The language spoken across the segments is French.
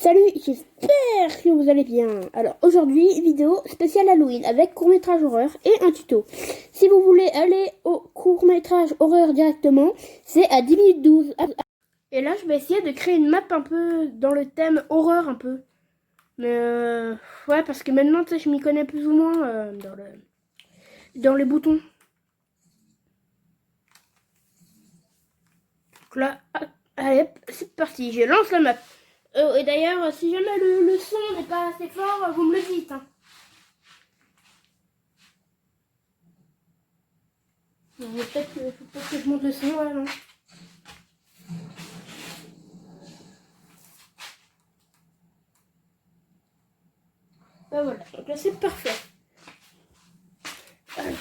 Salut, j'espère que vous allez bien. Alors aujourd'hui, vidéo spéciale Halloween avec court-métrage horreur et un tuto. Si vous voulez aller au court-métrage horreur directement, c'est à 10 minutes 12. Et là, je vais essayer de créer une map un peu dans le thème horreur un peu. Mais ouais, parce que maintenant, tu sais, je m'y connais plus ou moins dans les boutons. Donc là, allez, c'est parti, je lance la map. Et d'ailleurs, si jamais le son n'est pas assez fort, vous me le dites. Hein. Peut-être que je monte le son, là, non. Ben voilà, donc là c'est parfait. Allez.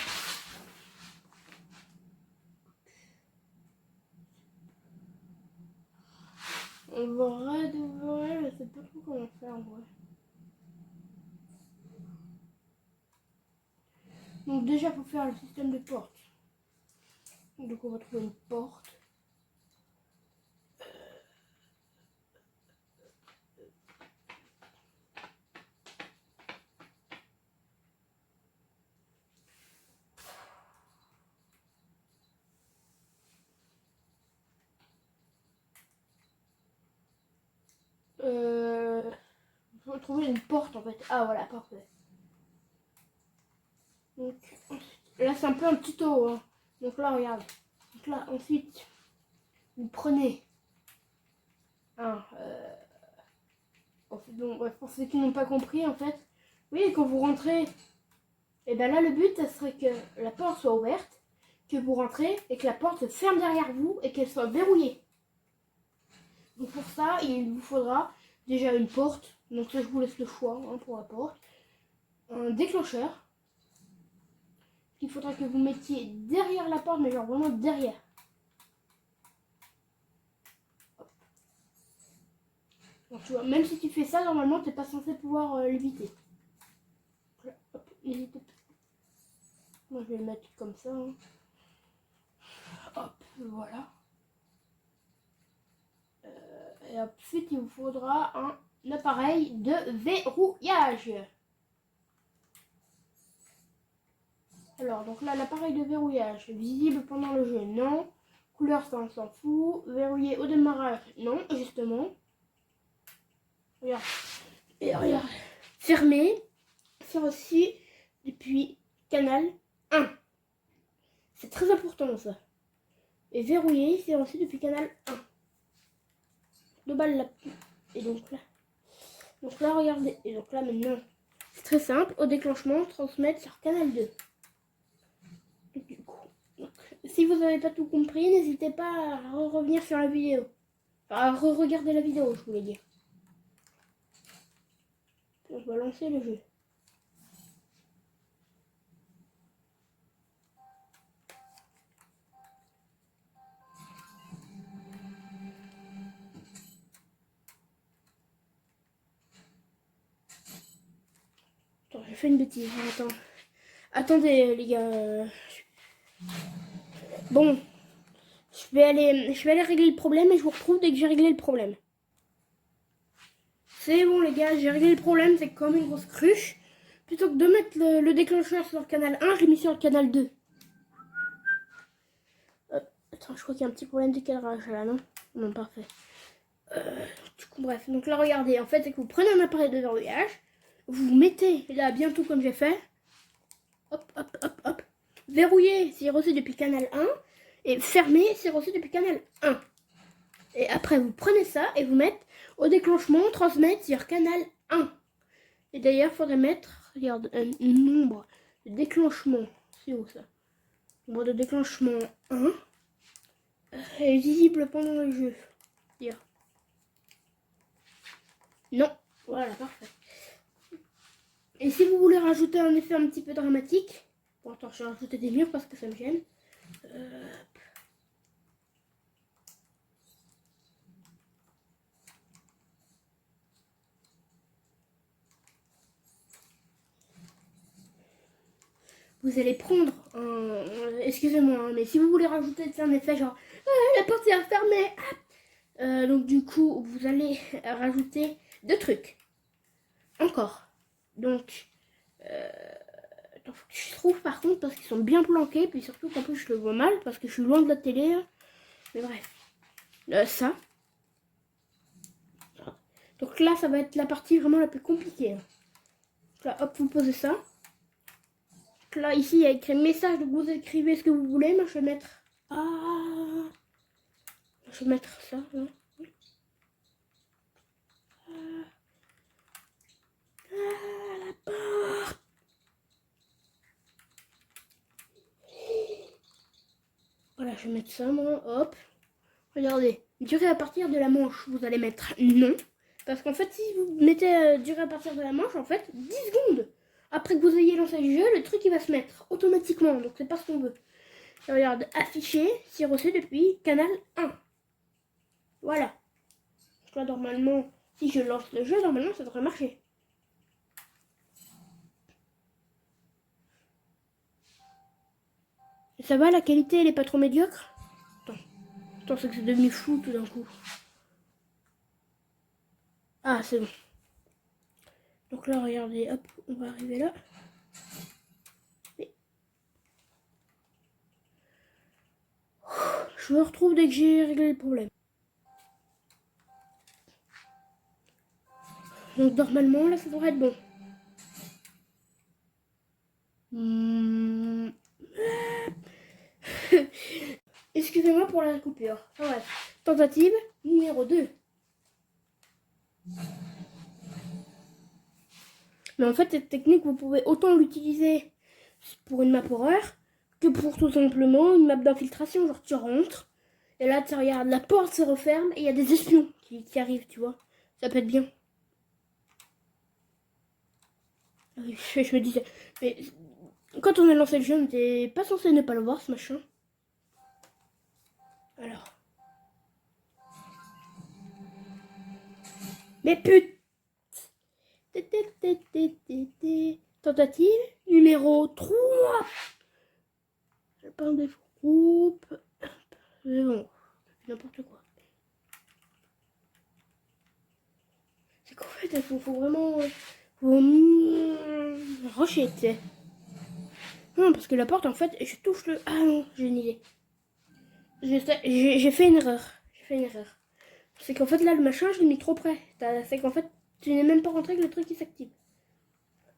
On va redémarrer, je sais pas trop comment faire en vrai. Donc déjà, il faut faire le système de porte. Donc on va trouver une porte. Il faut trouver une porte en fait. Ah voilà, parfait. Donc là c'est un peu un tuto. Hein. Donc là regarde. Donc là ensuite, vous prenez un... bon, bref, pour ceux qui n'ont pas compris en fait. Oui, quand vous rentrez, et ben là le but ça serait que la porte soit ouverte, que vous rentrez et que la porte se ferme derrière vous et qu'elle soit verrouillée. Donc pour ça, il vous faudra déjà une porte. Donc là, je vous laisse le choix hein, pour la porte. Un déclencheur. Il faudra que vous mettiez derrière la porte, mais genre vraiment derrière. Hop. Donc tu vois, même si tu fais ça, normalement, tu n'es pas censé pouvoir l'éviter. Hop, n'hésite pas. Moi, je vais le mettre comme ça. Hein. Hop, voilà. Et ensuite, il vous faudra un appareil de verrouillage. Alors, donc là, l'appareil de verrouillage, visible pendant le jeu, non. Couleur, ça, on s'en fout. Verrouillé au démarrage, non, justement. Regarde. Et regarde. Fermé, c'est aussi depuis canal 1. C'est très important, ça. Et verrouillé, c'est aussi depuis canal 1. Deux balles là. Et donc là, regardez. Et donc là, maintenant, c'est très simple. Au déclenchement, transmettre sur canal 2. Du coup, si vous n'avez pas tout compris, n'hésitez pas à revenir sur la vidéo. Enfin, à re-regarder la vidéo, je voulais dire. On va lancer le jeu. Attends, j'ai fait une bêtise. Attendez, les gars. Bon, je vais aller régler le problème et je vous retrouve dès que j'ai réglé le problème. C'est bon, les gars, j'ai réglé le problème. C'est comme une grosse cruche. Plutôt que de mettre le déclencheur sur le canal 1, je l'ai mis sur le canal 2. Attends, je crois qu'il y a un petit problème de cadrage là, non? Non, parfait. Du coup, bref. Donc là, regardez. En fait, c'est que vous prenez un appareil de verrouillage. Vous mettez là, bientôt comme j'ai fait. Hop, hop, hop, hop. Verrouillé, c'est reçu depuis canal 1. Et fermé, c'est reçu depuis canal 1. Et après, vous prenez ça et vous mettez au déclenchement, transmettre sur canal 1. Et d'ailleurs, il faudrait mettre, regarde, un nombre de déclenchement. C'est où ça? Nombre de déclenchement 1. Est visible pendant le jeu. Dire. Non. Voilà, parfait. Et si vous voulez rajouter un effet un petit peu dramatique, bon, attends, je vais rajouter des murs parce que ça me gêne. Vous allez prendre un... Excusez-moi, hein, mais si vous voulez rajouter un effet genre la porte est fermée. Donc du coup, vous allez rajouter 2 trucs. Encore. Donc, attends, faut que je trouve par contre parce qu'ils sont bien planqués. Puis surtout qu'en plus je le vois mal parce que je suis loin de la télé. Hein. Mais bref. Ça. Donc là, ça va être la partie vraiment la plus compliquée. Hein. Donc là, hop, vous posez ça. Donc là, ici, il y a écrit message. Donc vous écrivez ce que vous voulez. Moi, je vais mettre... Ah, je vais mettre ça. Là. La porte. Voilà, je vais mettre ça, moi. Hop. Regardez. Durée à partir de la manche, vous allez mettre non. Parce qu'en fait, si vous mettez durée à partir de la manche, en fait, 10 secondes après que vous ayez lancé le jeu, le truc il va se mettre automatiquement. Donc c'est pas ce qu'on veut. Et regarde, affiché, si reçu depuis canal 1. Voilà. Donc là, normalement, si je lance le jeu, normalement, ça devrait marcher. Et ça va, la qualité, elle est pas trop médiocre? Attends, c'est que c'est devenu flou tout d'un coup. Ah, c'est bon. Donc là, regardez, hop, on va arriver là. Je me retrouve dès que j'ai réglé le problème. Donc normalement, là, ça devrait être bon. Excusez-moi pour la coupure. Enfin, bref. Tentative numéro 2. Mais en fait, cette technique, vous pouvez autant l'utiliser pour une map horreur que pour tout simplement une map d'infiltration. Genre, tu rentres, et là, tu regardes, la porte se referme, et il y a des espions qui arrivent, tu vois. Ça peut être bien. Je me disais, mais quand on a lancé le jeu, on n'était pas censé ne pas le voir, ce machin. Alors. Mais putain. Tentative numéro 3. Je parle des groupes. Mais bon, n'importe quoi. C'est qu'en fait, il faut vraiment... rusher, tu sais. Non, parce que la porte, en fait, je touche le... Ah non, j'ai une idée. J'ai fait une erreur. C'est qu'en fait, là, le machin, je l'ai mis trop près. C'est qu'en fait, tu n'es même pas rentré que le truc qui s'active.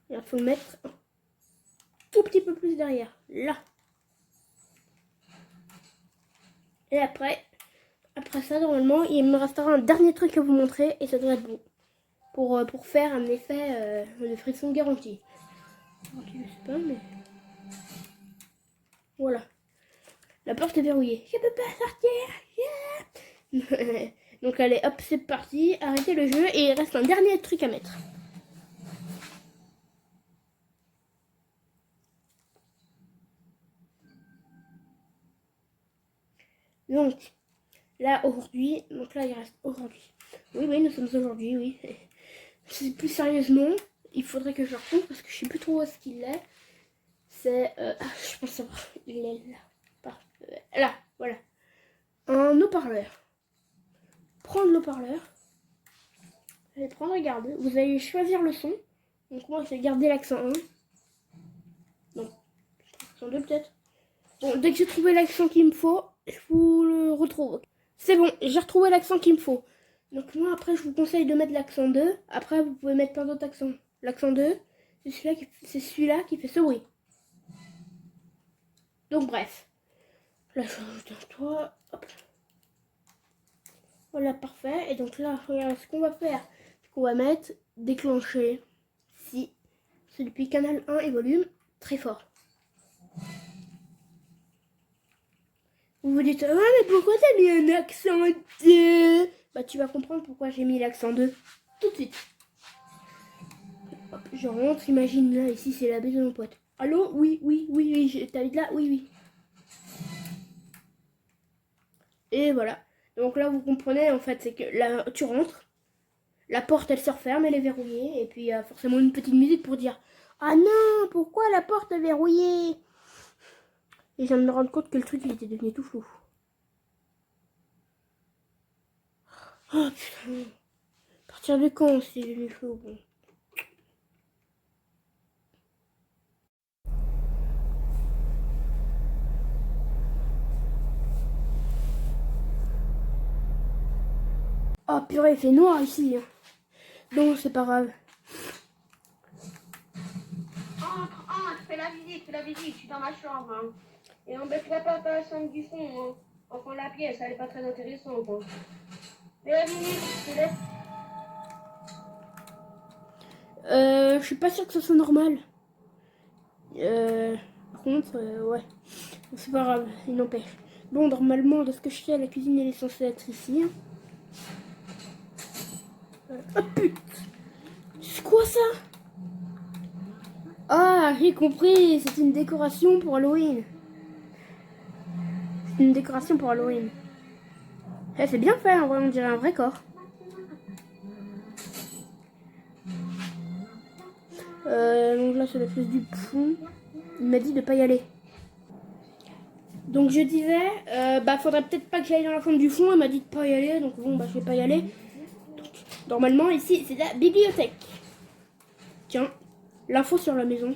Il faut le mettre un tout petit peu plus derrière. Là. Et après ça, normalement, il me restera un dernier truc à vous montrer. Et ça devrait être bon. Pour faire un effet de frisson garanti. Je sais pas, mais... Voilà. La porte est verrouillée. Je peux pas sortir. Yeah. Donc allez, hop, c'est parti. Arrêtez le jeu et il reste un dernier truc à mettre. Donc, là, aujourd'hui... Donc là, il reste aujourd'hui. Oui, nous sommes aujourd'hui, oui. Plus sérieusement, il faudrait que je le retrouve parce que je sais plus trop où est-ce qu'il est. C'est... je pense savoir. Il est là. Là, voilà. Un haut-parleur. Prendre l'haut-parleur. Allez prendre, regardez. Vous allez choisir le son. Donc moi, je vais garder l'accent 1. Non. L'accent 2 peut-être. Bon, dès que j'ai trouvé l'accent qu'il me faut, je vous le retrouve. C'est bon, j'ai retrouvé l'accent qu'il me faut. Donc moi, après, je vous conseille de mettre l'accent 2. Après, vous pouvez mettre plein d'autres accents. L'accent 2, c'est celui-là qui fait ce bruit. Donc bref. Là, je rajoute un toit. Hop. Voilà, parfait. Et donc là, regarde ce qu'on va faire. C'est qu'on va mettre déclencher si c'est depuis canal 1 et volume très fort. Vous vous dites, ah mais pourquoi t'as mis un accent 2? Bah tu vas comprendre pourquoi j'ai mis l'accent 2 tout de suite. Hop, je rentre, imagine là, ici c'est la baie de mon pote. Allô? Oui, t'habites là? Oui. Et voilà. Donc là vous comprenez en fait, c'est que là tu rentres, la porte elle se referme, elle est verrouillée, et puis il y a forcément une petite musique pour dire, ah non, pourquoi la porte est verrouillée? Et je viens de me rendre compte que le truc il était devenu tout flou. Oh putain. partir de quand c'est les feux bon. Oh purée, il fait noir ici. Non, c'est pas grave. Entre, fais la visite, je suis dans ma chambre. Hein. Et embête-toi pas par la chambre du fond. Hein. Enfin, la pièce, elle est pas très intéressante. Hein. Fais la visite, je te laisse. Je suis pas sûre que ce soit normal. Par contre, ouais. C'est pas grave, il n'empêche. Bon, normalement, de ce que je sais, la cuisine, elle est censée être ici. Oh putain! C'est quoi ça? Ah, j'ai compris, c'est une décoration pour Halloween. C'est une décoration pour Halloween. Eh, c'est bien fait, en vrai, on dirait un vrai corps. Donc là, c'est la pièce du fond. Il m'a dit de pas y aller. Donc je disais, faudrait peut-être pas que j'aille dans la chambre du fond. Il m'a dit de pas y aller, donc bon, je vais pas y aller. Donc, normalement, ici, c'est la bibliothèque. Tiens, l'info sur la maison.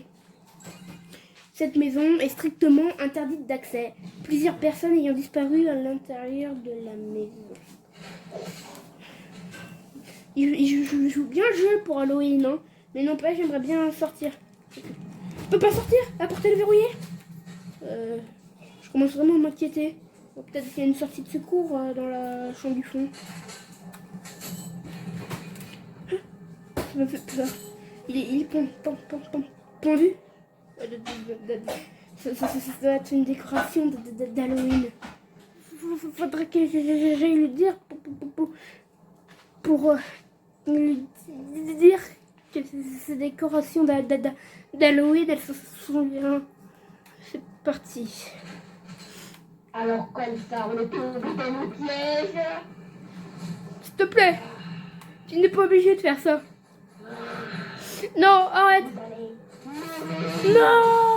Cette maison est strictement interdite d'accès. Plusieurs personnes ayant disparu à l'intérieur de la maison. Je joue bien le jeu pour Halloween, hein. Mais non pas, j'aimerais bien sortir. Je peux pas sortir? La porte est verrouillée. Je commence vraiment à m'inquiéter. Bon, peut-être qu'il y a une sortie de secours dans la chambre du fond. Ça me fait peur. Il est pendu. Ça doit être une décoration d'Halloween. Faudrait que j'aille lui dire pour lui dire que ces décorations d'Halloween, elles sont bien. C'est parti. Alors comme ça, on est tombé dans mon piège. S'il te plaît, tu n'es pas obligé de faire ça. Non, arrête. Non.